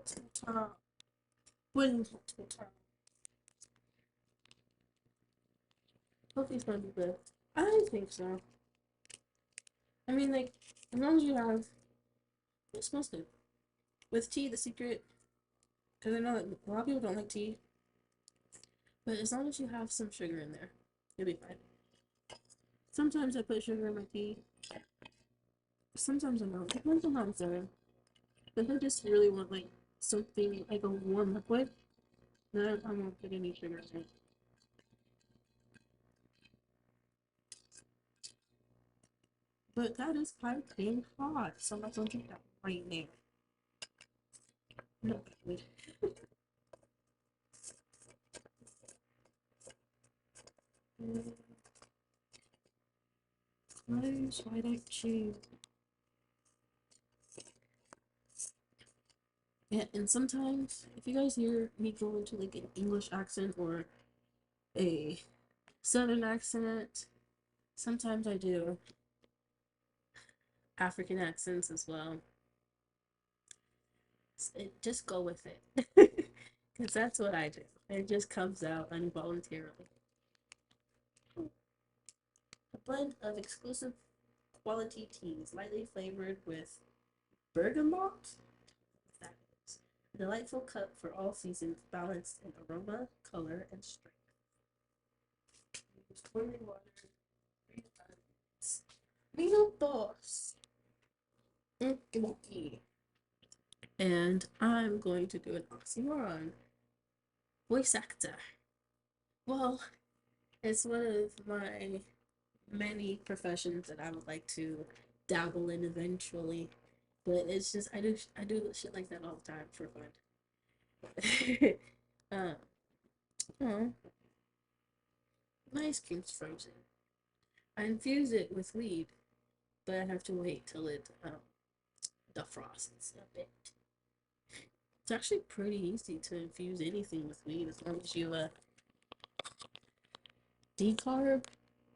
Time. When time. Hope he's gonna be good. I think so. I mean, like, as long as you have, it smells good. With tea, the secret, because I know that a lot of people don't like tea, but as long as you have some sugar in there, you'll be fine. Sometimes I put sugar in my tea. Sometimes I don't. Depends on how I'm feeling. If I just really want like something like a warm liquid, then I won't put any sugar in it. But that is piping hot, so let's look at that right now. No, wait. Close, why don't you? Yeah, and sometimes if you guys hear me go into like an English accent or a Southern accent, sometimes I do African accents as well. Just go with it. Because that's what I do. It just comes out involuntarily. A blend of exclusive quality teas, lightly flavored with bergamot. That is a delightful cup for all seasons, balanced in aroma, color, and strength. Use boiling water. Real boss. Okay. And I'm going to do an oxymoron. Voice actor. Well, it's one of my many professions that I would like to dabble in eventually. But it's just I do shit like that all the time for fun. uh, oh, my ice cream's frozen. I infuse it with weed, but I have to wait till it defrosts a bit. It's actually pretty easy to infuse anything with weed as long as you decarb,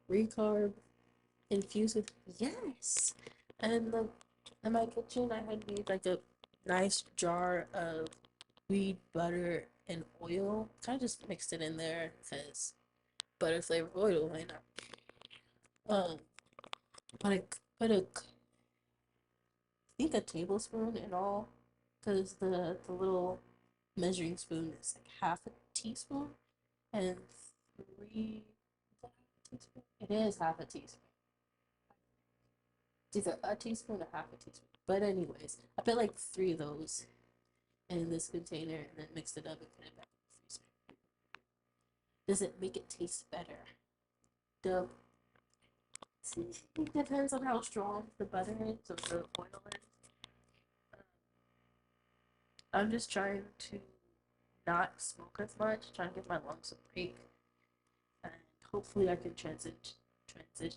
recarb, infuse with yes. And the in my kitchen I had made like a nice jar of weed, butter, and oil. Kind of just mixed it in there because butter flavored oil, why not? Um, but I put think a tablespoon in all, because the little measuring spoon is like half a teaspoon, and three. It is half a teaspoon. It's either a teaspoon or half a teaspoon. But anyways, I put like three of those in this container and then mixed it up and put it back in the freezer. Does it make it taste better? The it depends on how strong the butter is or the oil is. I'm just trying to not smoke as much, trying to give my lungs a break, and hopefully I can transition into like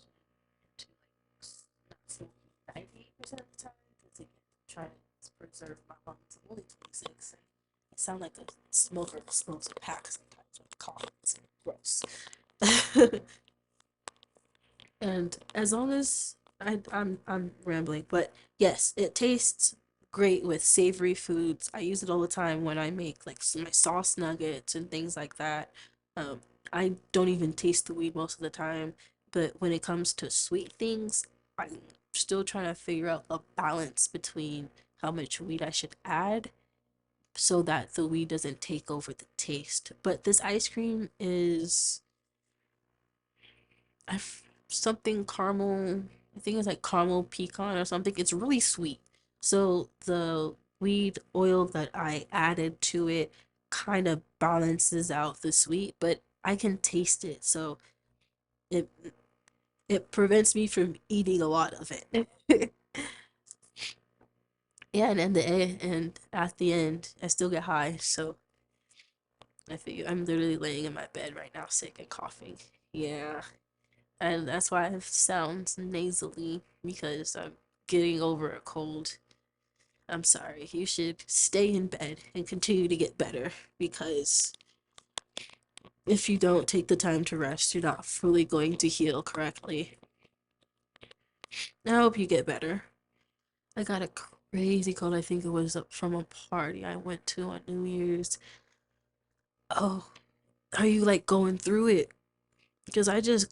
not smoking 98% of the time. Because again, I'm trying to preserve my lungs. I'm only 26. I sound like a smoker who smokes a pack sometimes with cough. It's gross. And as long as I'm rambling, but yes, it tastes great with savory foods. I use it all the time when I make like my sauce nuggets and things like that. Um, I don't even taste the weed most of the time, but when it comes to sweet things, I'm still trying to figure out a balance between how much weed I should add so that the weed doesn't take over the taste. But this ice cream is something caramel. I think it's like caramel pecan or something. It's really sweet. So the weed oil that I added to it kind of balances out the sweet, but I can taste it. So it it prevents me from eating a lot of it. Yeah, and at the end, I still get high. So I feel I'm literally laying in my bed right now, sick and coughing. Yeah. And that's why I sound nasally because I'm getting over a cold. I'm sorry. You should stay in bed and continue to get better because if you don't take the time to rest, you're not fully going to heal correctly. I hope you get better. I got a crazy cold. I think it was from a party I went to on New Year's. Oh, are you like going through it? Because I just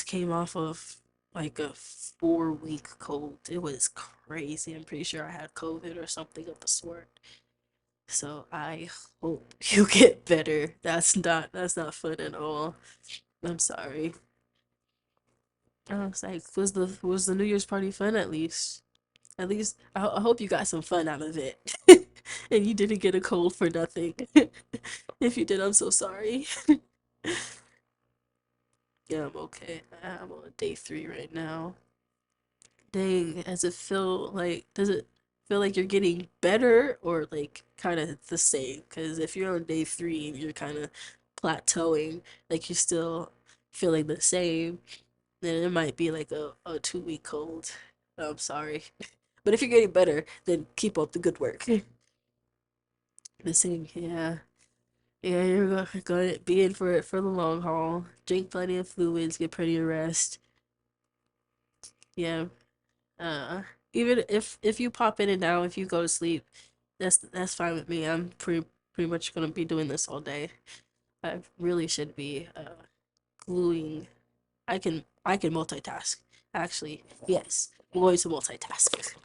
came off of like a 4 week cold. It was crazy. I'm pretty sure I had COVID or something of the sort. So I hope you get better. That's not fun at all. I'm sorry. I was like, was the New Year's party fun at least? At least I hope you got some fun out of it. And you didn't get a cold for nothing. If you did, I'm so sorry. Yeah, I'm okay. I'm on day 3 right now. Dang, does it feel like you're getting better or like kind of the same? Because if you're on day 3 and you're kind of plateauing, like you're still feeling the same, then it might be like a 2 week cold. I'm sorry. But if you're getting better, then keep up the good work. The same, yeah. Yeah, you're going to be in for it for the long haul. Drink plenty of fluids, get plenty of rest. Yeah. Uh, Even if you pop in and out, if you go to sleep, that's fine with me. I'm pretty much gonna be doing this all day. I really should be gluing. I can multitask. Actually, yes, I'm going to multitask.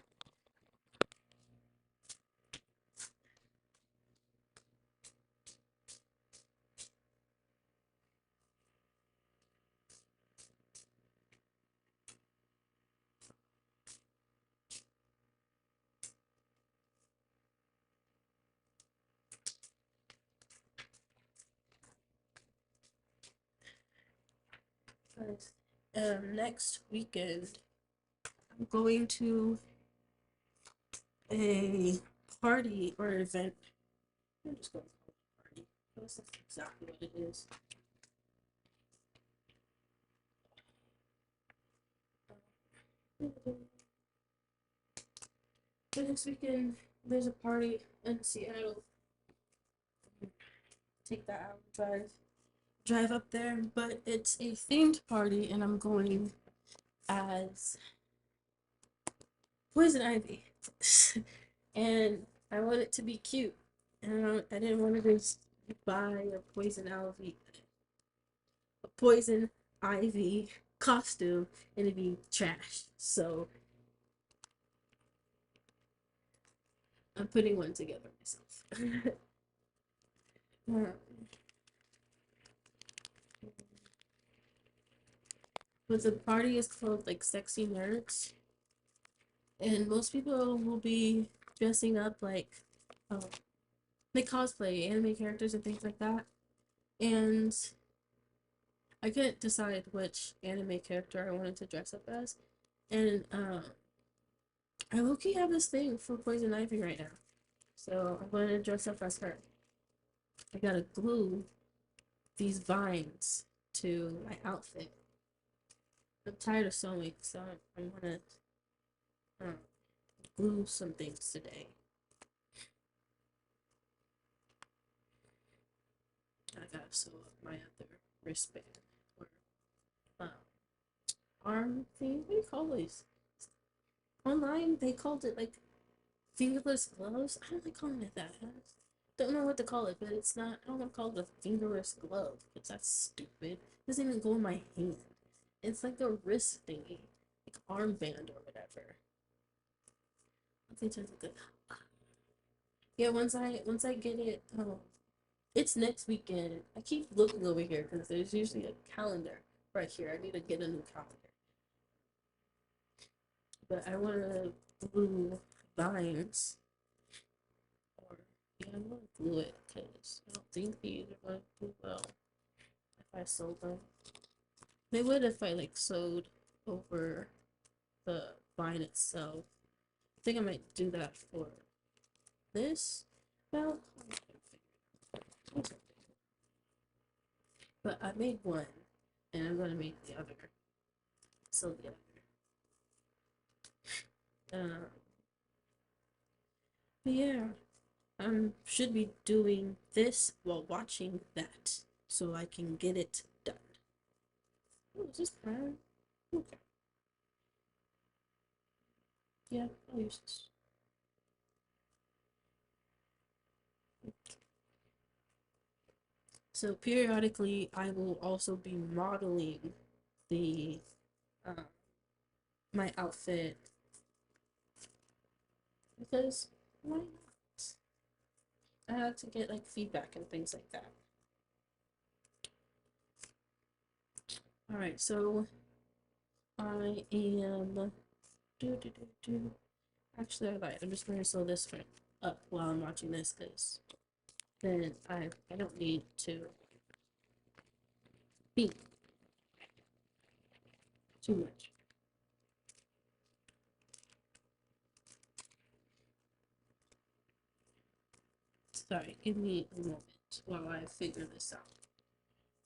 But, next weekend, I'm going to a party or event. I'm just going to call it a party. That's exactly what it is. The next weekend, there's a party in Seattle. Take that hour drive up there, but it's a themed party, and I'm going as Poison Ivy, and I want it to be cute, and I didn't want to just buy a Poison Ivy costume, and it'd be trash. So I'm putting one together myself. Um, but the party is called like Sexy Nerds, and most people will be dressing up um, like cosplay anime characters and things like that. And I couldn't decide which anime character I wanted to dress up as. And I low key have this thing for Poison Ivy right now. So I'm going to dress up as her. I gotta glue these vines to my outfit. I'm tired of sewing, so I'm gonna um, glue some things today. I gotta sew up my other wristband or um, arm thing. What do you call these? Online, they called it like fingerless gloves. I don't like calling it that. I don't know what to call it, but it's not. I don't want to call it a fingerless glove because that's stupid. It doesn't even go in my hand. It's like a wrist thingy, like armband or whatever. I think it's good. Yeah, once I get it, it's next weekend. I keep looking over here because there's usually a calendar right here. I need to get a new calendar, but I want to glue vines or yeah, I'm gonna glue it because I don't think these are gonna do well if I sewed them. They would if I like sewed over the vine itself. I think I might do that for this. Well, but I made one, and I'm gonna make the other. So the other. But yeah, should be doing this while watching that, so I can get it done. Oh, is this brown? Okay, yeah, I'll use this. So periodically, I will also be modeling the uh, my outfit because why not? I had to get like feedback and things like that. All right, so I am. Do, do, do, do. Actually, I lied. I'm just going to sew this one up while I'm watching this because then I don't need to think too much. Sorry, give me a moment while I figure this out.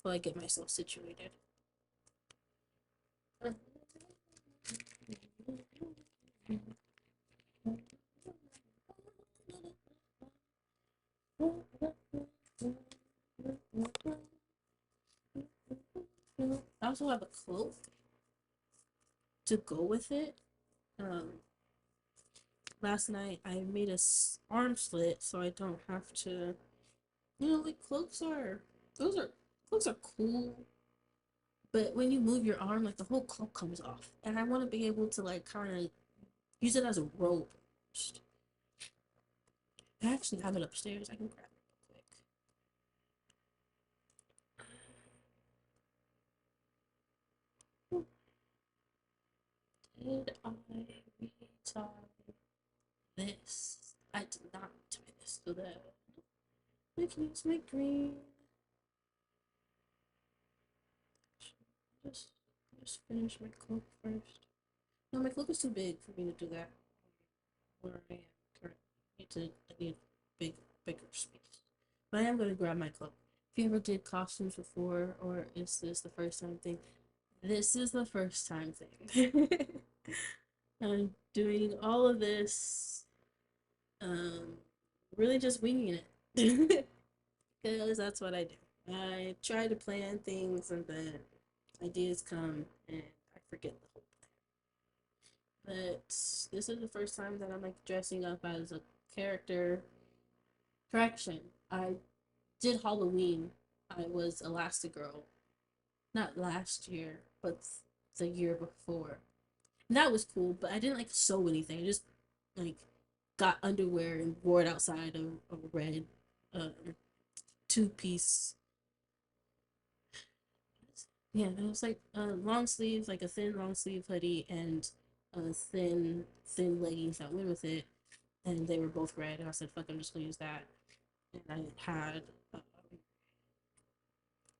While I get myself situated. I also have a cloak to go with it. Um, Last night I made a arm slit so I don't have to. Like cloaks are those are cloaks are cool, but when you move your arm, like the whole cloak comes off, and I want to be able to like kind of use it as a robe. I actually have it upstairs. I can grab it real quick. Did I retie this? I did not tie this to that. I can use my green. Just, just finish my cloak first. No, my cloak is too big for me to do that where I am currently. I need big, bigger space. But I am going to grab my cloak. If you ever did costumes before, or is this the first time thing? This is the first time thing. I'm doing all of this, um, really just winging it. Because that's what I do. I try to plan things and then ideas come and I forget the whole plan. But this is the first time that I'm like dressing up as a character. Correction. I did Halloween. I was Elastigirl. Not last year, but the year before. And that was cool, but I didn't like sew anything. I just like got underwear and wore it outside of a red um, two-piece. Yeah, it was like a long sleeve, like a thin long sleeve hoodie and thin leggings that went with it, and they were both red. And I said, "Fuck, I'm just gonna use that." And I had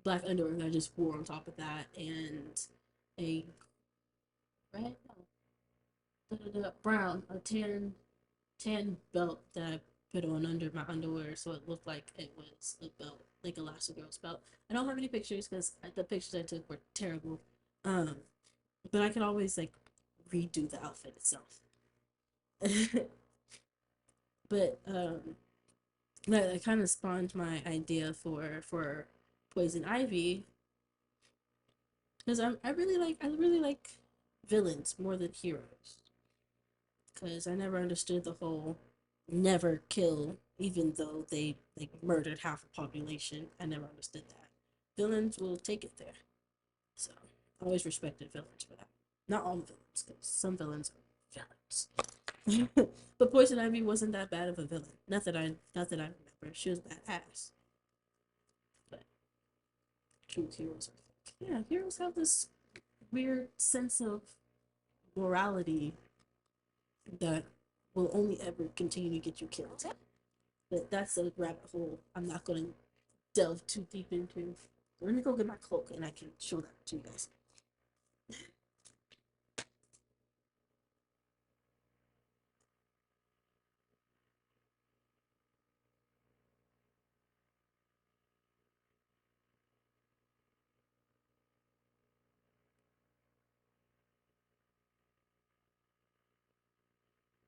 black underwear that I just wore on top of that, and a red, no, brown, a tan belt that I put on under my underwear, so it looked like it was a belt, like Elastigirl's belt. I don't have any pictures because the pictures I took were terrible. Um, but I could always like redo the outfit itself. But that kind of spawned my idea for Poison Ivy because I really like villains more than heroes because I never understood the whole never kill even though they like murdered half the population. I never understood that. Villains will take it there. So I always respected villains for that. Not all villains, because some villains are villains. But Poison Ivy wasn't that bad of a villain. Not that I remember. She was badass. But true heroes are fake. Yeah, heroes have this weird sense of morality that will only ever continue to get you killed. But that's a rabbit hole I'm not gonna delve too deep into. Let me go get my cloak and I can show that to you guys.